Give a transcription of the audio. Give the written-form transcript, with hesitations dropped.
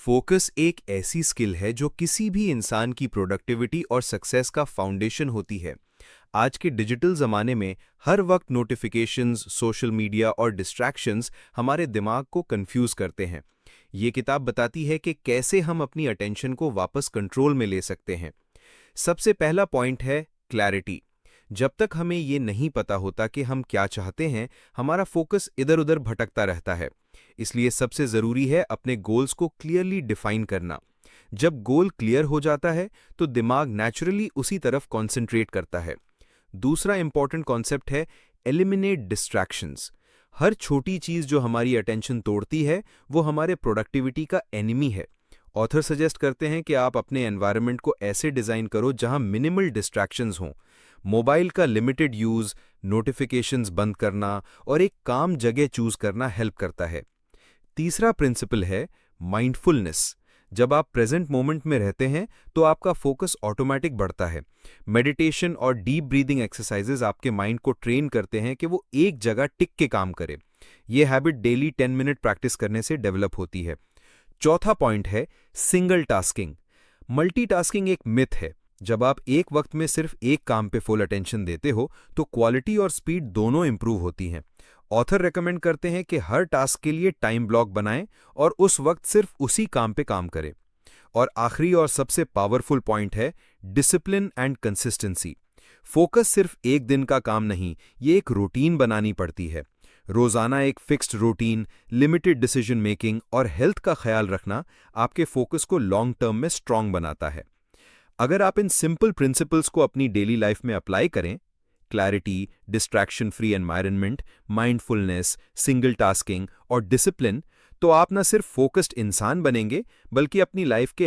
Focus एक ऐसी skill है जो किसी भी इंसान की प्रोडक्टिविटी और सक्सेस का फाउंडेशन होती है। आज के डिजिटल ज़माने में हर वक्त नोटिफिकेशंस, सोशल मीडिया और डिस्ट्रैक्शंस हमारे दिमाग को कंफ्यूज करते हैं। ये किताब बताती है कि कैसे हम अपनी अटेंशन को वापस कंट्रोल में ले सकते हैं। सबसे पहला पॉइंट है क्लैरिटी। जब तक हमें ये नहीं पता होता कि हम क्या चाहते हैं, हमारा फोकस इधर-उधर भटकता रहता है। इसलिए सबसे ज़रूरी है अपने गोल्स को क्लियरली डिफाइन करना। जब गोल क्लियर हो जाता है, तो दिमाग नेचुरली उसी तरफ कॉन्सेंट्रेट करता है। दूसरा इंपॉर्टेंट कॉन्सेप्ट है एलिमिनेट डिस्ट्रैक्शंस। हर छोटी चीज़ जो हमारी अटेंशन तोड़ती है, वो हमारे प्रोडक्टिविटी का एनिमी है। ऑथर सजेस्ट करते हैं कि आप अपने एनवायरनमेंट को ऐसे डिज़ाइन करो जहां मिनिमल डिस्ट्रैक्शंस हों। मोबाइल का लिमिटेड यूज़, नोटिफिकेशंस बंद करना और एक काम जगह चूज़ करना हेल्प करता है। तीसरा प्रिंसिपल है माइंडफुलनेस। जब आप प्रेजेंट मोमेंट में रहते हैं, तो आपका फोकस ऑटोमेटिक बढ़ता है। मेडिटेशन और डीप ब्रीदिंग एक्सरसाइजेज आपके माइंड को ट्रेन करते हैं कि वो एक जगह टिक के काम करे। ये हैबिट डेली 10 मिनट प्रैक्टिस करने से डेवलप होती है। चौथा पॉइंट है सिंगल टास्किंग। मल्टीटास्किंग एक मिथ है। जब आप एक वक्त में सिर्फ एक काम पे फुल अटेंशन देते हो, तो क्वालिटी और स्पीड दोनों इंप्रूव होती हैं। ऑथर रेकमेंड करते हैं कि हर टास्क के लिए टाइम ब्लॉक बनाएं और उस वक्त सिर्फ उसी काम पे काम करें। और आखिरी और सबसे पावरफुल पॉइंट है डिसिप्लिन एंड कंसिस्टेंसी। फोकस सिर्फ एक दिन का काम नहीं, ये एक रूटीन बनानी पड़ती है। रोजाना एक fixed routine, limited decision making और हेल्थ का ख्याल रखना आपके फोकस को लॉन्ग टर्म में स्ट्रांग बनाता है। अगर आप इन सिंपल प्रिंसिपल्स को अपनी डेली लाइफ में अप्लाई करें, clarity, distraction free environment, mindfulness, single tasking और डिसिप्लिन, तो आप न सिर्फ फोकस्ड इंसान बनेंगे, बल्कि अपनी लाइफ के